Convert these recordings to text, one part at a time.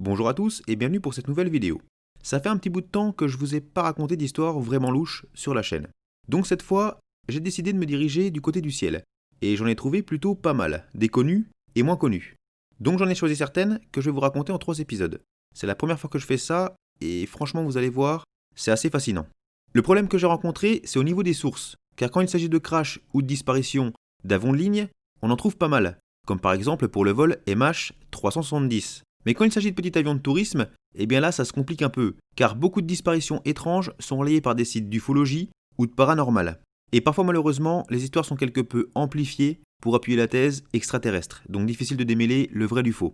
Bonjour à tous et bienvenue pour cette nouvelle vidéo. Ça fait un petit bout de temps que je vous ai pas raconté d'histoire vraiment louche sur la chaîne. Donc cette fois, j'ai décidé de me diriger du côté du ciel. Et j'en ai trouvé plutôt pas mal, des connus et moins connus. Donc j'en ai choisi certaines que je vais vous raconter en 3 épisodes. C'est la première fois que je fais ça et franchement vous allez voir, c'est assez fascinant. Le problème que j'ai rencontré, c'est au niveau des sources. Car quand il s'agit de crash ou de disparition d'avions de ligne, on en trouve pas mal. Comme par exemple pour le vol MH370. Mais quand il s'agit de petits avions de tourisme, eh bien là ça se complique un peu, car beaucoup de disparitions étranges sont relayées par des sites d'ufologie ou de paranormal. Et parfois malheureusement, les histoires sont quelque peu amplifiées pour appuyer la thèse extraterrestre, donc difficile de démêler le vrai du faux.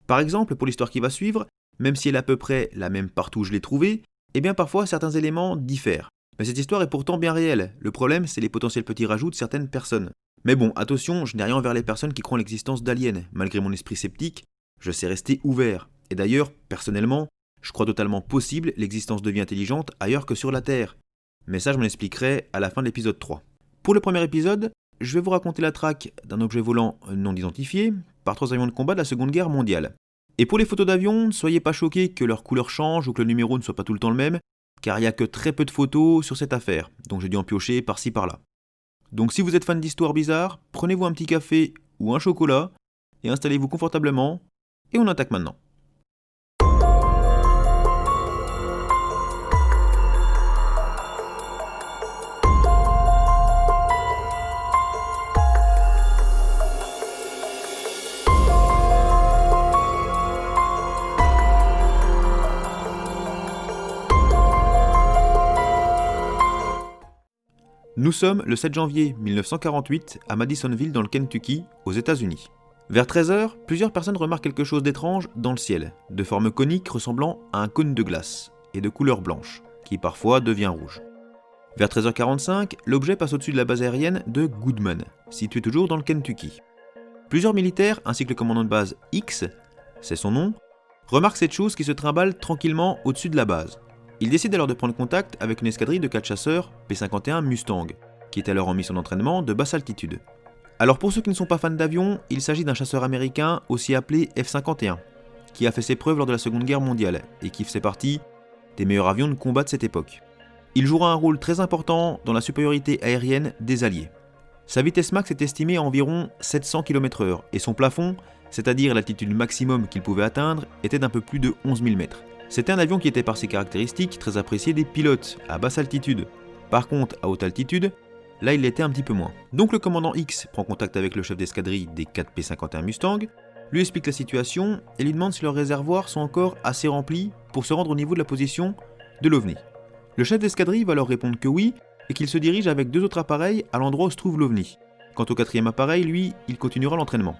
Par exemple, pour l'histoire qui va suivre, même si elle est à peu près la même partout où je l'ai trouvée, eh bien parfois certains éléments diffèrent. Mais cette histoire est pourtant bien réelle, le problème c'est les potentiels petits rajouts de certaines personnes. Mais bon, attention, je n'ai rien envers les personnes qui croient en l'existence d'aliens, malgré mon esprit sceptique, je sais rester ouvert. Et d'ailleurs, personnellement, je crois totalement possible l'existence de vie intelligente ailleurs que sur la Terre. Mais ça, je m'en expliquerai à la fin de l'épisode 3. Pour le premier épisode, je vais vous raconter la traque d'un objet volant non identifié par 3 avions de combat de la Seconde Guerre mondiale. Et pour les photos d'avions, ne soyez pas choqués que leur couleur change ou que le numéro ne soit pas tout le temps le même, car il n'y a que très peu de photos sur cette affaire, donc j'ai dû en piocher par-ci par-là. Donc si vous êtes fan d'histoires bizarres, prenez-vous un petit café ou un chocolat et installez-vous confortablement. Et on attaque maintenant. Nous sommes le 7 janvier 1948 à Madisonville dans le Kentucky, aux États-Unis. Vers 13h, plusieurs personnes remarquent quelque chose d'étrange dans le ciel, de forme conique ressemblant à un cône de glace, et de couleur blanche, qui parfois devient rouge. Vers 13h45, l'objet passe au-dessus de la base aérienne de Goodman, située toujours dans le Kentucky. Plusieurs militaires, ainsi que le commandant de base X, c'est son nom, remarquent cette chose qui se trimballe tranquillement au-dessus de la base. Ils décident alors de prendre contact avec une escadrille de 4 chasseurs P-51 Mustang, qui est alors en mission d'entraînement de basse altitude. Alors pour ceux qui ne sont pas fans d'avions, il s'agit d'un chasseur américain aussi appelé F-51, qui a fait ses preuves lors de la Seconde Guerre mondiale et qui faisait partie des meilleurs avions de combat de cette époque. Il jouera un rôle très important dans la supériorité aérienne des Alliés. Sa vitesse max est estimée à environ 700 km/h et son plafond, c'est-à-dire l'altitude maximum qu'il pouvait atteindre, était d'un peu plus de 11 000 mètres. C'était un avion qui était par ses caractéristiques très apprécié des pilotes à basse altitude. Par contre, à haute altitude, là, il l'était un petit peu moins. Donc le commandant X prend contact avec le chef d'escadrille des 4 P-51 Mustang, lui explique la situation et lui demande si leurs réservoirs sont encore assez remplis pour se rendre au niveau de la position de l'OVNI. Le chef d'escadrille va leur répondre que oui et qu'il se dirige avec 2 autres appareils à l'endroit où se trouve l'OVNI. Quant au 4e appareil, lui, il continuera l'entraînement.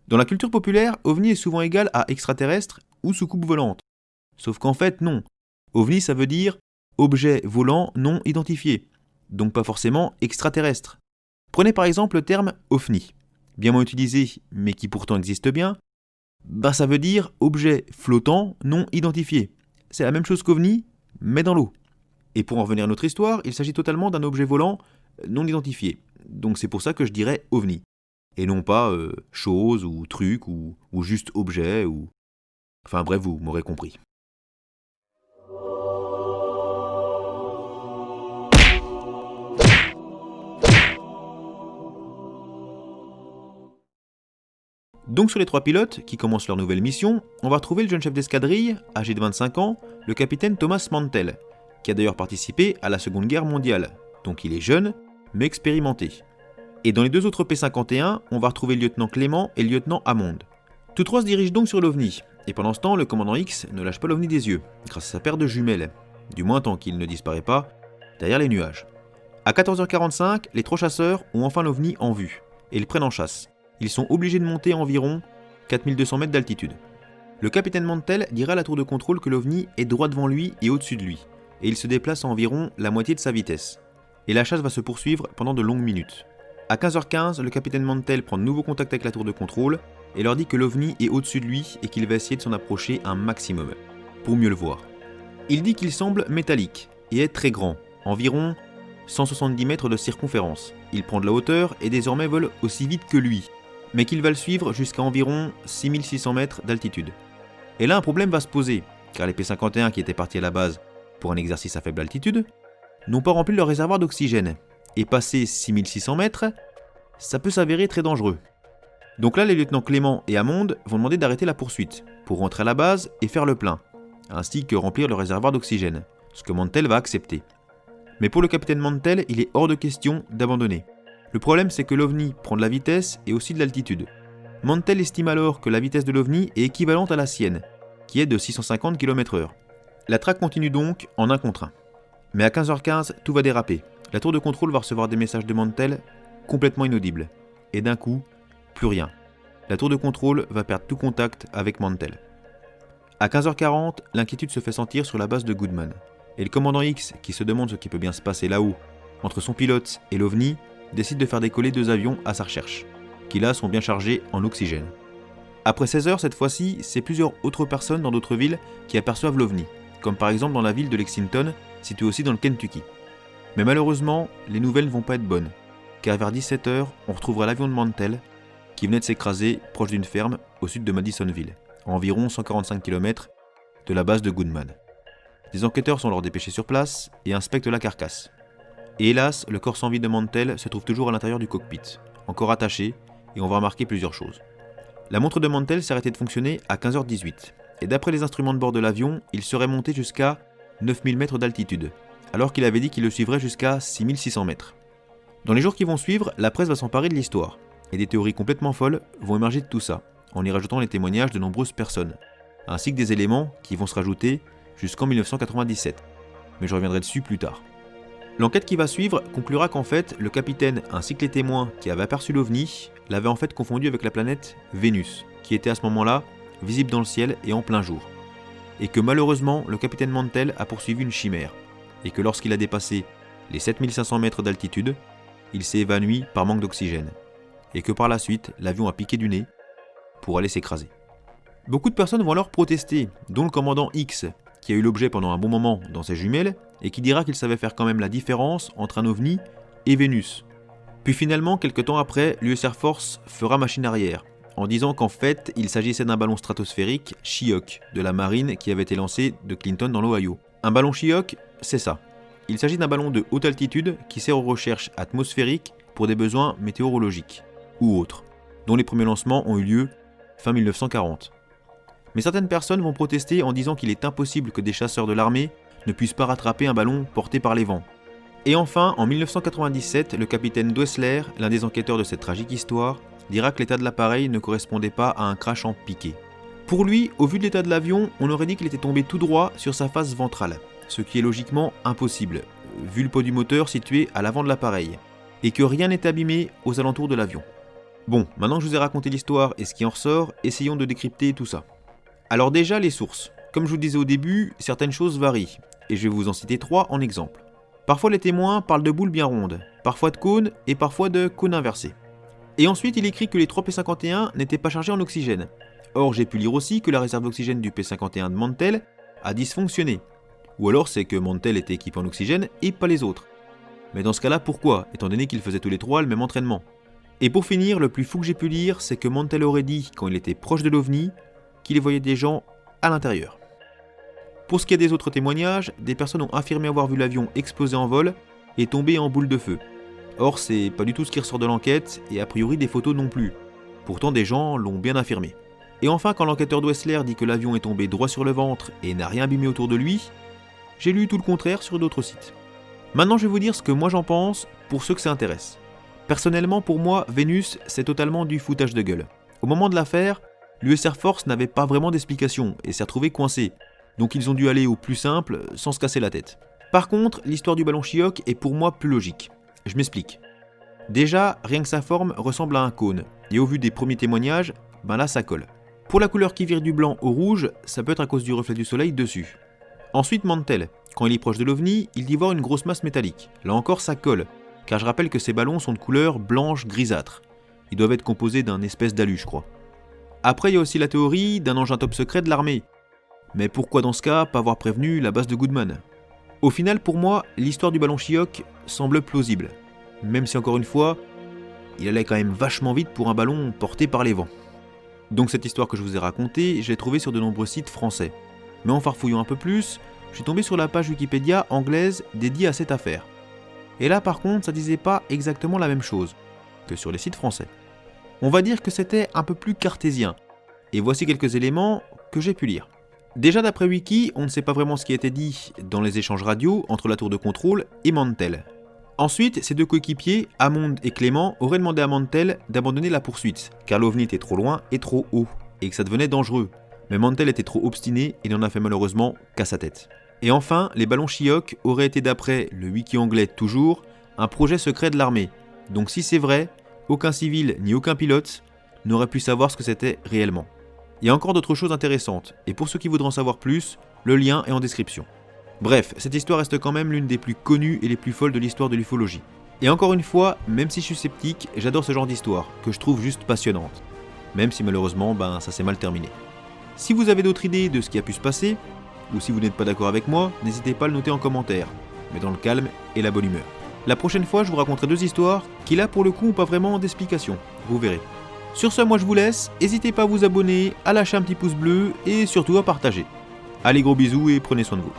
Dans la culture populaire, OVNI est souvent égal à extraterrestre ou soucoupe volante. Sauf qu'en fait, non. OVNI, ça veut dire objet volant non identifié, donc pas forcément extraterrestre. Prenez par exemple le terme OVNI, bien moins utilisé, mais qui pourtant existe bien. Ça veut dire objet flottant non identifié. C'est la même chose qu'OVNI, mais dans l'eau. Et pour en revenir à notre histoire, il s'agit totalement d'un objet volant non identifié. Donc c'est pour ça que je dirais OVNI. Et non pas chose ou truc ou juste objet ou... Enfin bref, vous m'aurez compris. Donc sur les 3 pilotes qui commencent leur nouvelle mission, on va retrouver le jeune chef d'escadrille, âgé de 25 ans, le capitaine Thomas Mantell, qui a d'ailleurs participé à la Seconde Guerre mondiale. Donc il est jeune, mais expérimenté. Et dans les 2 autres P-51, on va retrouver le lieutenant Clément et le lieutenant Hammond. Tous 3 se dirigent donc sur l'OVNI, et pendant ce temps, le commandant X ne lâche pas l'OVNI des yeux, grâce à sa paire de jumelles, du moins tant qu'il ne disparaît pas derrière les nuages. À 14h45, les 3 chasseurs ont enfin l'OVNI en vue, et ils prennent en chasse. Ils sont obligés de monter à environ 4200 mètres d'altitude. Le capitaine Mantell dira à la tour de contrôle que l'OVNI est droit devant lui et au-dessus de lui, et il se déplace à environ la moitié de sa vitesse. Et la chasse va se poursuivre pendant de longues minutes. À 15h15, le capitaine Mantell prend de nouveau contact avec la tour de contrôle et leur dit que l'OVNI est au-dessus de lui et qu'il va essayer de s'en approcher un maximum, pour mieux le voir. Il dit qu'il semble métallique et est très grand, environ 170 mètres de circonférence. Il prend de la hauteur et désormais vole aussi vite que lui, mais qu'il va le suivre jusqu'à environ 6600 mètres d'altitude. Et là un problème va se poser, car les P-51 qui étaient partis à la base pour un exercice à faible altitude n'ont pas rempli leur réservoir d'oxygène, et passer 6600 mètres, ça peut s'avérer très dangereux. Donc là les lieutenants Clément et Hammond vont demander d'arrêter la poursuite, pour rentrer à la base et faire le plein, ainsi que remplir le réservoir d'oxygène, ce que Mantell va accepter. Mais pour le capitaine Mantell, il est hors de question d'abandonner. Le problème c'est que l'OVNI prend de la vitesse et aussi de l'altitude. Mantell estime alors que la vitesse de l'OVNI est équivalente à la sienne, qui est de 650 km/h. La traque continue donc en 1 contre 1. Mais à 15h15, tout va déraper. La tour de contrôle va recevoir des messages de Mantell complètement inaudibles. Et d'un coup, plus rien. La tour de contrôle va perdre tout contact avec Mantell. À 15h40, l'inquiétude se fait sentir sur la base de Goodman. Et le commandant X, qui se demande ce qui peut bien se passer là-haut, entre son pilote et l'OVNI, décide de faire décoller 2 avions à sa recherche, qui là sont bien chargés en oxygène. Après 16 heures, cette fois-ci, c'est plusieurs autres personnes dans d'autres villes qui aperçoivent l'OVNI, comme par exemple dans la ville de Lexington, située aussi dans le Kentucky. Mais malheureusement, les nouvelles ne vont pas être bonnes, car vers 17h, on retrouvera l'avion de Mantell, qui venait de s'écraser proche d'une ferme au sud de Madisonville, à environ 145 km de la base de Goodman. Des enquêteurs sont alors dépêchés sur place et inspectent la carcasse. Et hélas, le corps sans vie de Mantell se trouve toujours à l'intérieur du cockpit, encore attaché, et on va remarquer plusieurs choses. La montre de Mantell s'est arrêtée de fonctionner à 15h18, et d'après les instruments de bord de l'avion, il serait monté jusqu'à 9000 mètres d'altitude, alors qu'il avait dit qu'il le suivrait jusqu'à 6600 mètres. Dans les jours qui vont suivre, la presse va s'emparer de l'histoire, et des théories complètement folles vont émerger de tout ça, en y rajoutant les témoignages de nombreuses personnes, ainsi que des éléments qui vont se rajouter jusqu'en 1997, mais je reviendrai dessus plus tard. L'enquête qui va suivre conclura qu'en fait, le capitaine ainsi que les témoins qui avaient aperçu l'OVNI l'avaient en fait confondu avec la planète Vénus, qui était à ce moment-là visible dans le ciel et en plein jour. Et que malheureusement, le capitaine Mantell a poursuivi une chimère, et que lorsqu'il a dépassé les 7500 mètres d'altitude, il s'est évanoui par manque d'oxygène, et que par la suite, l'avion a piqué du nez pour aller s'écraser. Beaucoup de personnes vont alors protester, dont le commandant X, qui a eu l'objet pendant un bon moment dans ses jumelles, et qui dira qu'il savait faire quand même la différence entre un OVNI et Vénus. Puis finalement, quelques temps après, l'US Air Force fera machine arrière, en disant qu'en fait, il s'agissait d'un ballon stratosphérique She-Hawk de la marine qui avait été lancé de Clinton dans l'Ohio. Un ballon She-Hawk, c'est ça. Il s'agit d'un ballon de haute altitude qui sert aux recherches atmosphériques pour des besoins météorologiques, ou autres, dont les premiers lancements ont eu lieu fin 1940. Mais certaines personnes vont protester en disant qu'il est impossible que des chasseurs de l'armée ne puissent pas rattraper un ballon porté par les vents. Et enfin, en 1997, le capitaine Dwessler, l'un des enquêteurs de cette tragique histoire, dira que l'état de l'appareil ne correspondait pas à un crash en piqué. Pour lui, au vu de l'état de l'avion, on aurait dit qu'il était tombé tout droit sur sa face ventrale, ce qui est logiquement impossible, vu le pot du moteur situé à l'avant de l'appareil, et que rien n'est abîmé aux alentours de l'avion. Bon, maintenant que je vous ai raconté l'histoire et ce qui en ressort, essayons de décrypter tout ça. Alors déjà, les sources. Comme je vous disais au début, certaines choses varient, et je vais vous en citer 3 en exemple. Parfois les témoins parlent de boules bien rondes, parfois de cônes et parfois de cônes inversés. Et ensuite il écrit que les 3 P-51 n'étaient pas chargés en oxygène. Or j'ai pu lire aussi que la réserve d'oxygène du P-51 de Mantell a dysfonctionné. Ou alors c'est que Mantell était équipé en oxygène et pas les autres. Mais dans ce cas-là, pourquoi, étant donné qu'ils faisaient tous les 3 le même entraînement? Et pour finir, le plus fou que j'ai pu lire, c'est que Mantell aurait dit, quand il était proche de l'OVNI, qu'il voyait des gens à l'intérieur. Pour ce qui est des autres témoignages, des personnes ont affirmé avoir vu l'avion exploser en vol et tomber en boule de feu. Or, c'est pas du tout ce qui ressort de l'enquête, et a priori des photos non plus. Pourtant, des gens l'ont bien affirmé. Et enfin, quand l'enquêteur Dwessler dit que l'avion est tombé droit sur le ventre et n'a rien abîmé autour de lui, j'ai lu tout le contraire sur d'autres sites. Maintenant, je vais vous dire ce que moi j'en pense pour ceux que ça intéresse. Personnellement, pour moi, Vénus, c'est totalement du foutage de gueule. Au moment de l'affaire, l'US Air Force n'avait pas vraiment d'explication et s'est retrouvé coincé. Donc ils ont dû aller au plus simple, sans se casser la tête. Par contre, l'histoire du ballon She-Hawk est pour moi plus logique. Je m'explique. Déjà, rien que sa forme ressemble à un cône, et au vu des premiers témoignages, ben là ça colle. Pour la couleur qui vire du blanc au rouge, ça peut être à cause du reflet du soleil dessus. Ensuite Mantell, quand il est proche de l'OVNI, il dit voir une grosse masse métallique. Là encore ça colle, car je rappelle que ces ballons sont de couleur blanche grisâtre. Ils doivent être composés d'un espèce d'alu, je crois. Après il y a aussi la théorie d'un engin top secret de l'armée. Mais pourquoi dans ce cas pas avoir prévenu la base de Goodman? Au final, pour moi, l'histoire du ballon Chiok semble plausible, même si encore une fois, il allait quand même vachement vite pour un ballon porté par les vents. Donc cette histoire que je vous ai racontée, je l'ai trouvée sur de nombreux sites français. Mais en farfouillant un peu plus, je suis tombé sur la page Wikipédia anglaise dédiée à cette affaire. Et là par contre, ça disait pas exactement la même chose que sur les sites français. On va dire que c'était un peu plus cartésien. Et voici quelques éléments que j'ai pu lire. Déjà d'après Wiki, on ne sait pas vraiment ce qui a été dit dans les échanges radio entre la tour de contrôle et Mantell. Ensuite, ses deux coéquipiers, Hammond et Clément, auraient demandé à Mantell d'abandonner la poursuite, car l'OVNI était trop loin et trop haut, et que ça devenait dangereux. Mais Mantell était trop obstiné et n'en a fait malheureusement qu'à sa tête. Et enfin, les ballons Chiok auraient été, d'après le wiki anglais toujours, un projet secret de l'armée. Donc si c'est vrai, aucun civil ni aucun pilote n'aurait pu savoir ce que c'était réellement. Il y a encore d'autres choses intéressantes, et pour ceux qui voudront en savoir plus, le lien est en description. Bref, cette histoire reste quand même l'une des plus connues et les plus folles de l'histoire de l'ufologie. Et encore une fois, même si je suis sceptique, j'adore ce genre d'histoire, que je trouve juste passionnante. Même si malheureusement, ça s'est mal terminé. Si vous avez d'autres idées de ce qui a pu se passer, ou si vous n'êtes pas d'accord avec moi, n'hésitez pas à le noter en commentaire, mais dans le calme et la bonne humeur. La prochaine fois, je vous raconterai deux histoires qui là pour le coup n'ont pas vraiment d'explication, vous verrez. Sur ce, moi je vous laisse, n'hésitez pas à vous abonner, à lâcher un petit pouce bleu et surtout à partager. Allez, gros bisous et prenez soin de vous.